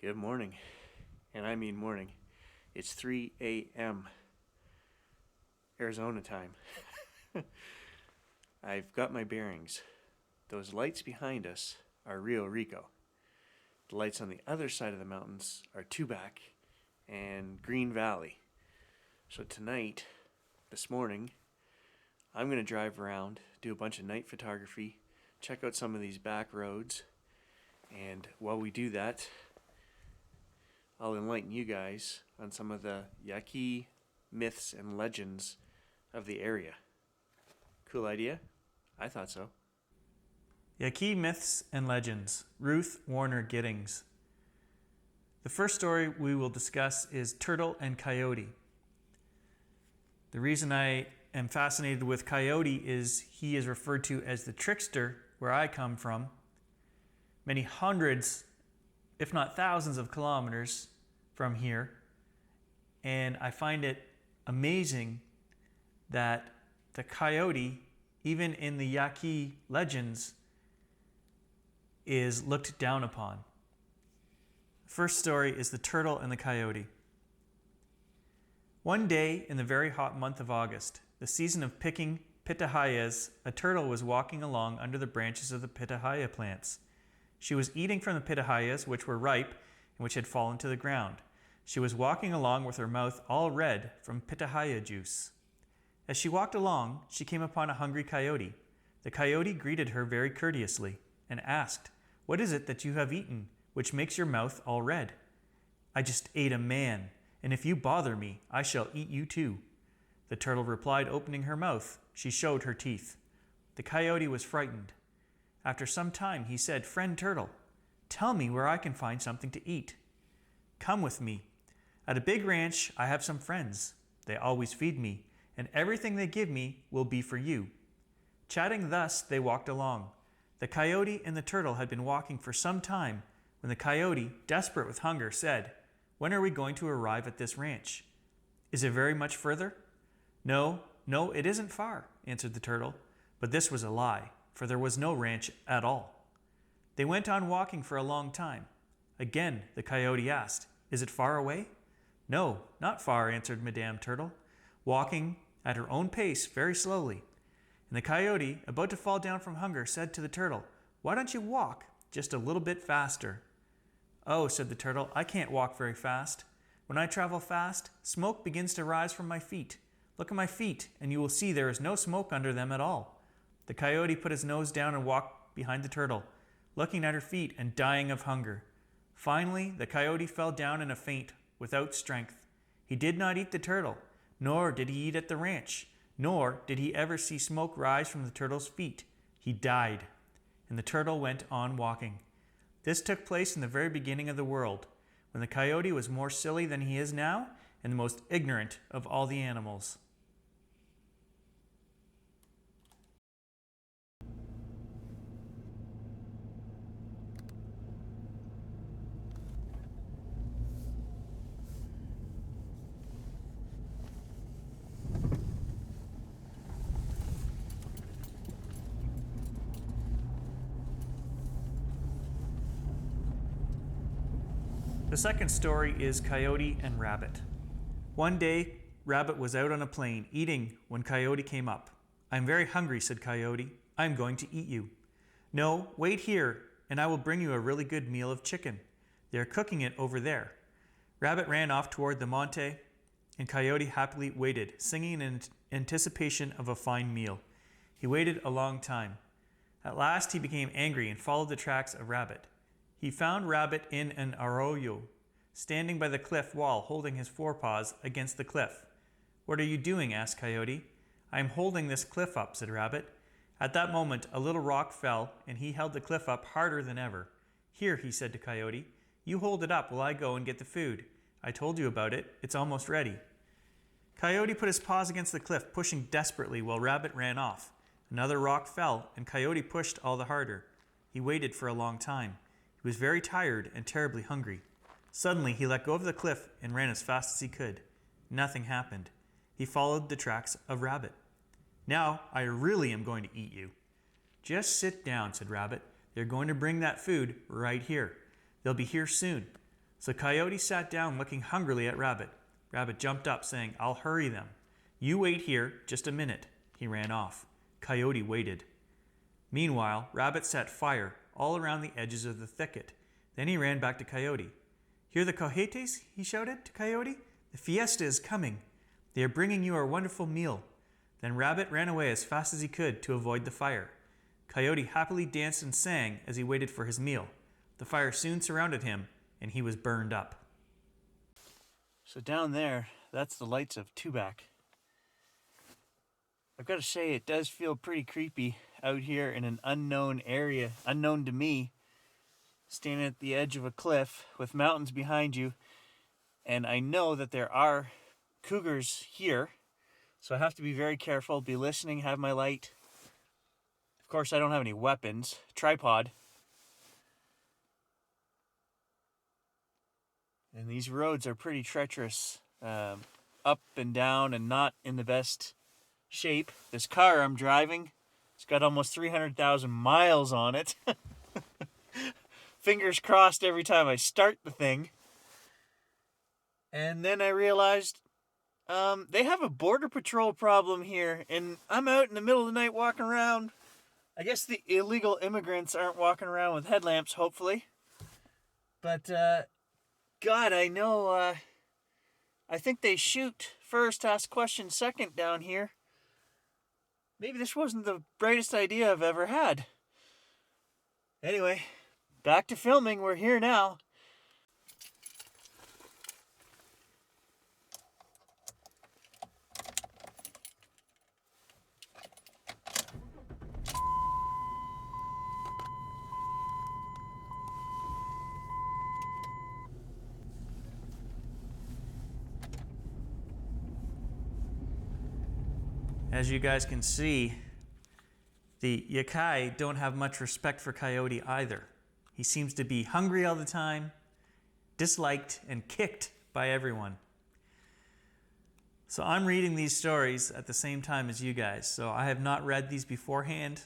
Good morning, and I mean morning. It's 3 a.m. Arizona time. I've got my bearings. Those lights behind us are Rio Rico. The lights on the other side of the mountains are Tubac and Green Valley. So tonight, this morning, I'm going to drive around, do a bunch of night photography, check out some of these back roads, and while we do that, I'll enlighten you guys on some of the Yaqui myths and legends of the area. Cool idea? I thought so. Yaqui myths and legends. Ruth Warner Giddings. The first story we will discuss is Turtle and Coyote. The reason I am fascinated with Coyote is he is referred to as the trickster where I come from, many hundreds, if not thousands of kilometers from here. And I find it amazing that the coyote, even in the Yaqui legends, is looked down upon. The first story is the turtle and the coyote. One day in the very hot month of August, the season of picking pitahayas, a turtle was walking along under the branches of the pitahaya plants. She was eating from the pitahayas, which were ripe and which had fallen to the ground. She was walking along with her mouth all red from pitahaya juice. As she walked along, she came upon a hungry coyote. The coyote greeted her very courteously and asked, "What is it that you have eaten, which makes your mouth all red?" "I just ate a man, and if you bother me, I shall eat you too." The turtle replied, opening her mouth. She showed her teeth. The coyote was frightened. After some time, he said, "Friend Turtle, tell me where I can find something to eat." "Come with me. At a big ranch, I have some friends. They always feed me, and everything they give me will be for you." Chatting thus, they walked along. The coyote and the turtle had been walking for some time when the coyote, desperate with hunger, said, "When are we going to arrive at this ranch?" "Is it very much further?" No, it isn't far," answered the turtle. But this was a lie, for there was no ranch at all. They went on walking for a long time. Again, the coyote asked, "Is it far away?" "No, not far," answered Madame Turtle, walking at her own pace very slowly. And the coyote, about to fall down from hunger, said to the turtle, "Why don't you walk just a little bit faster?" "Oh," said the turtle, "I can't walk very fast. When I travel fast, smoke begins to rise from my feet. Look at my feet, and you will see there is no smoke under them at all." The coyote put his nose down and walked behind the turtle, looking at her feet and dying of hunger. Finally, the coyote fell down in a faint, without strength. He did not eat the turtle, nor did he eat at the ranch, nor did he ever see smoke rise from the turtle's feet. He died, and the turtle went on walking. This took place in the very beginning of the world, when the coyote was more silly than he is now, and the most ignorant of all the animals. The second story is Coyote and Rabbit. One day, Rabbit was out on a plain eating when Coyote came up. "I am very hungry," said Coyote. "I am going to eat you." "No, wait here, and I will bring you a really good meal of chicken. They are cooking it over there." Rabbit ran off toward the monte, and Coyote happily waited, singing in anticipation of a fine meal. He waited a long time. At last he became angry and followed the tracks of Rabbit. He found Rabbit in an arroyo, standing by the cliff wall, holding his forepaws against the cliff. "What are you doing?" asked Coyote. "I am holding this cliff up," said Rabbit. At that moment, a little rock fell, and he held the cliff up harder than ever. "Here," he said to Coyote, "you hold it up while I go and get the food. I told you about it. It's almost ready." Coyote put his paws against the cliff, pushing desperately while Rabbit ran off. Another rock fell, and Coyote pushed all the harder. He waited for a long time. He was very tired and terribly hungry. Suddenly, he let go of the cliff and ran as fast as he could. Nothing happened. He followed the tracks of Rabbit. "Now, I really am going to eat you." "Just sit down," said Rabbit. "They're going to bring that food right here. They'll be here soon." So Coyote sat down looking hungrily at Rabbit. Rabbit jumped up, saying, "I'll hurry them. You wait here just a minute." He ran off. Coyote waited. Meanwhile, Rabbit set fire all around the edges of the thicket. Then he ran back to Coyote. "Hear the coyotes?" he shouted to Coyote. "The fiesta is coming. They are bringing you our wonderful meal." Then Rabbit ran away as fast as he could to avoid the fire. Coyote happily danced and sang as he waited for his meal. The fire soon surrounded him, and he was burned up. So down there, that's the lights of Babak. I've got to say, it does feel pretty creepy out here in an unknown area, unknown to me, standing at the edge of a cliff with mountains behind you. And I know that there are cougars here, so I have to be very careful, be listening, have my light. Of course, I don't have any weapons. Tripod. And these roads are pretty treacherous, up and down, and not in the best shape. This car I'm driving, it's got almost 300,000 miles on it. Fingers crossed every time I start the thing. And then I realized they have a border patrol problem here, and I'm out in the middle of the night walking around. I guess the illegal immigrants aren't walking around with headlamps, hopefully. But, God, I know, I think they shoot first, ask questions second down here. Maybe this wasn't the brightest idea I've ever had. Anyway, back to filming. We're here now. As you guys can see, the Yaqui don't have much respect for Coyote either. He seems to be hungry all the time, disliked, and kicked by everyone. So I'm reading these stories at the same time as you guys, so I have not read these beforehand.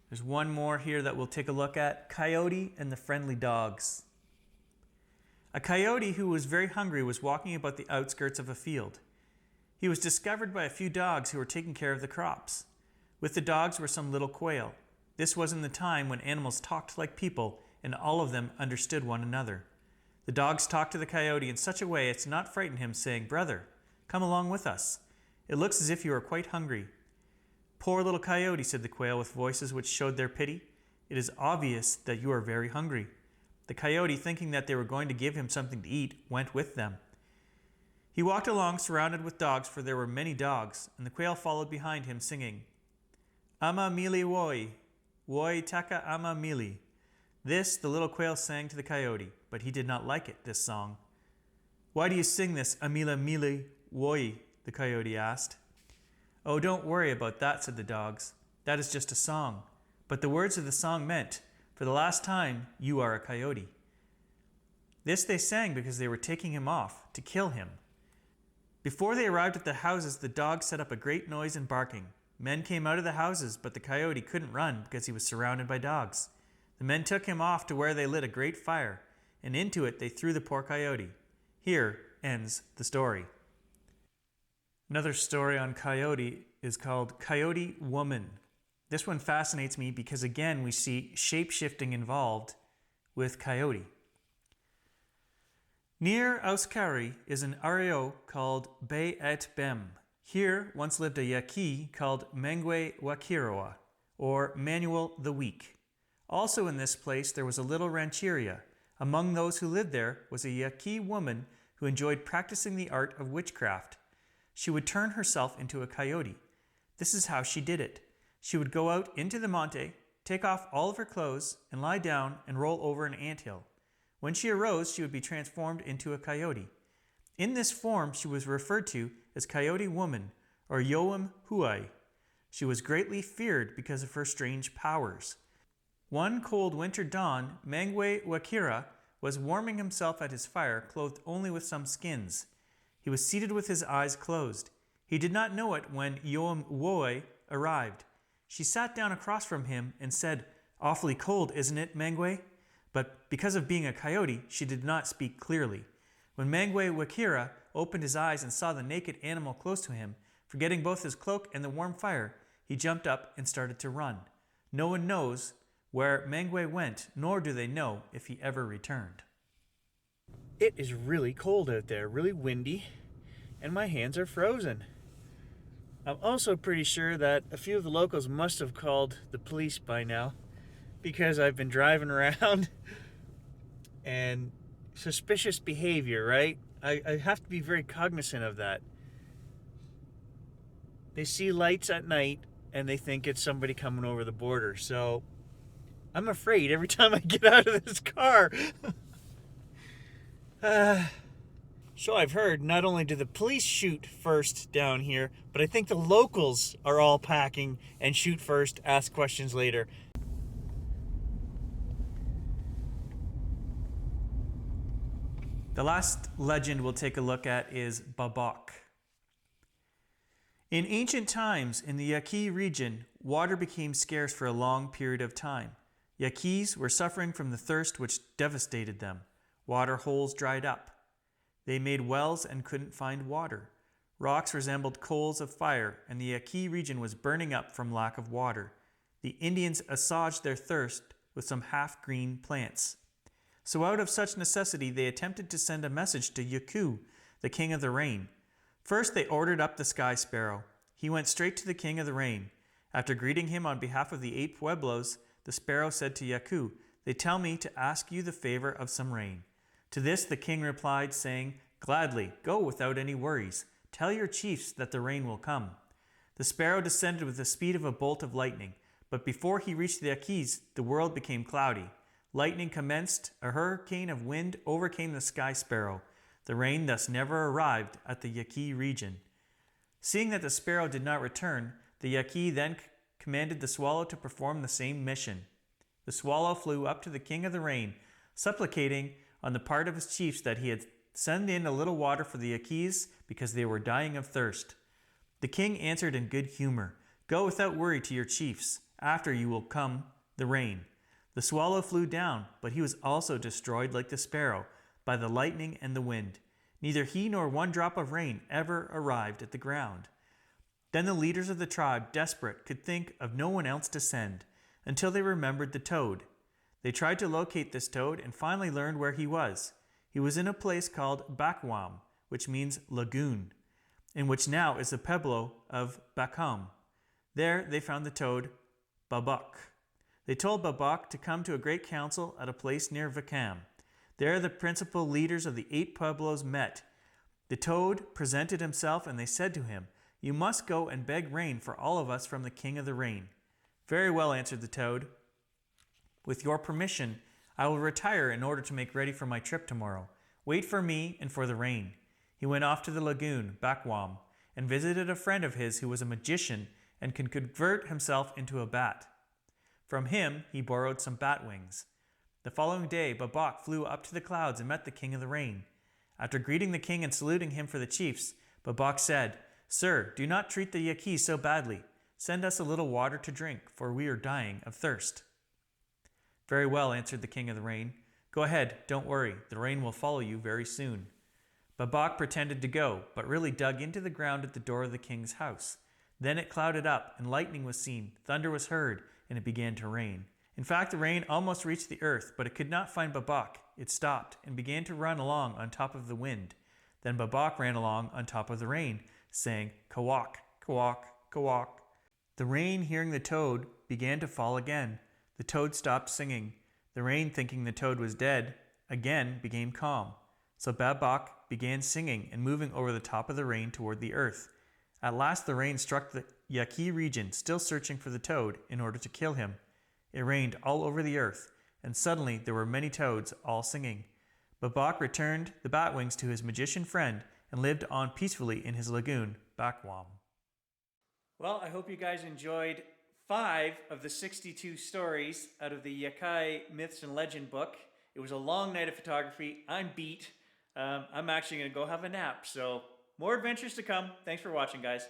There's one more here that we'll take a look at. Coyote and the Friendly Dogs. A coyote who was very hungry was walking about the outskirts of a field. He was discovered by a few dogs who were taking care of the crops. With the dogs were some little quail. This was in the time when animals talked like people and all of them understood one another. The dogs talked to the coyote in such a way as to not frighten him, saying, "Brother, come along with us. It looks as if you are quite hungry." "Poor little coyote," said the quail with voices which showed their pity. "It is obvious that you are very hungry." The coyote, thinking that they were going to give him something to eat, went with them. He walked along surrounded with dogs, for there were many dogs, and the quail followed behind him, singing, "Ama mili woi taka ama mili." This the little quail sang to the coyote, but he did not like it, this song. "Why do you sing this, amila mili woi?" the coyote asked. "Oh, don't worry about that," said the dogs. "That is just a song." But the words of the song meant, "For the last time, you are a coyote." This they sang because they were taking him off to kill him. Before they arrived at the houses, the dogs set up a great noise and barking. Men came out of the houses, but the coyote couldn't run because he was surrounded by dogs. The men took him off to where they lit a great fire, and into it they threw the poor coyote. Here ends the story. Another story on Coyote is called Coyote Woman. This one fascinates me because again we see shape-shifting involved with Coyote. Near Auskari is an ario called Bay et Bem. Here once lived a Yaqui called Mengue Wakiroa, or Manuel the Weak. Also in this place there was a little rancheria. Among those who lived there was a Yaqui woman who enjoyed practicing the art of witchcraft. She would turn herself into a coyote. This is how she did it. She would go out into the monte, take off all of her clothes, and lie down and roll over an anthill. When she arose, she would be transformed into a coyote. In this form, she was referred to as Coyote Woman, or Yoam Huai. She was greatly feared because of her strange powers. One cold winter dawn, Mengue Wakira was warming himself at his fire, clothed only with some skins. He was seated with his eyes closed. He did not know it when Yoam Huai arrived. She sat down across from him and said, "Awfully cold, isn't it, Mengue?" But because of being a coyote, she did not speak clearly. When Mangwe Wakira opened his eyes and saw the naked animal close to him, forgetting both his cloak and the warm fire, he jumped up and started to run. No one knows where Mangwe went, nor do they know if he ever returned. It is really cold out there, really windy, and my hands are frozen. I'm also pretty sure that a few of the locals must have called the police by now, because I've been driving around and suspicious behavior, right? I have to be very cognizant of that. They see lights at night and they think it's somebody coming over the border. So I'm afraid every time I get out of this car. So I've heard not only do the police shoot first down here, but I think the locals are all packing and shoot first, ask questions later. The last legend we'll take a look at is Babak. In ancient times, in the Yaqui region, water became scarce for a long period of time. Yaquis were suffering from the thirst which devastated them. Water holes dried up. They made wells and couldn't find water. Rocks resembled coals of fire, and the Yaqui region was burning up from lack of water. The Indians assuaged their thirst with some half-green plants. So out of such necessity, they attempted to send a message to Yaqui, the king of the rain. First, they ordered up the sky sparrow. He went straight to the king of the rain. After greeting him on behalf of the 8 pueblos, the sparrow said to Yaqui, "They tell me to ask you the favor of some rain." To this the king replied, saying, "Gladly, go without any worries. Tell your chiefs that the rain will come." The sparrow descended with the speed of a bolt of lightning, but before he reached the Yaquis, the world became cloudy. Lightning commenced, a hurricane of wind overcame the sky sparrow. The rain thus never arrived at the Yaqui region. Seeing that the sparrow did not return, the Yaqui then commanded the swallow to perform the same mission. The swallow flew up to the king of the rain, supplicating on the part of his chiefs that he had send in a little water for the Yaquis because they were dying of thirst. The king answered in good humor, "Go without worry to your chiefs. After you will come the rain." The swallow flew down, but he was also destroyed like the sparrow by the lightning and the wind. Neither he nor one drop of rain ever arrived at the ground. Then the leaders of the tribe, desperate, could think of no one else to send, until they remembered the toad. They tried to locate this toad and finally learned where he was. He was in a place called Bakwam, which means lagoon, in which now is the pueblo of Bakam. There they found the toad, Babak. They told Babak to come to a great council at a place near Vakam. There the principal leaders of the 8 pueblos met. The toad presented himself and they said to him, "You must go and beg rain for all of us from the king of the rain." "Very well," answered the toad. "With your permission, I will retire in order to make ready for my trip tomorrow. Wait for me and for the rain." He went off to the lagoon, Bakwam, and visited a friend of his who was a magician and could convert himself into a bat. From him, he borrowed some bat wings. The following day, Babak flew up to the clouds and met the king of the rain. After greeting the king and saluting him for the chiefs, Babak said, "Sir, do not treat the Yaqui so badly. Send us a little water to drink, for we are dying of thirst." "Very well," answered the king of the rain. "Go ahead, don't worry. The rain will follow you very soon." Babak pretended to go, but really dug into the ground at the door of the king's house. Then it clouded up, and lightning was seen, thunder was heard, and it began to rain. In fact, the rain almost reached the earth, but it could not find Babak. It stopped and began to run along on top of the wind. Then Babak ran along on top of the rain, saying, "Kawak, kawak, kawak." The rain, hearing the toad, began to fall again. The toad stopped singing. The rain, thinking the toad was dead, again became calm. So Babak began singing and moving over the top of the rain toward the earth. At last the rain struck the Yaqui region, still searching for the toad in order to kill him. It rained all over the earth, and suddenly there were many toads, all singing. Babak returned the bat wings to his magician friend and lived on peacefully in his lagoon, Bakwam. Well, I hope you guys enjoyed 5 of the 62 stories out of the Yaqui Myths and Legend book. It was a long night of photography. I'm beat. I'm actually going to go have a nap. So more adventures to come. Thanks for watching, guys.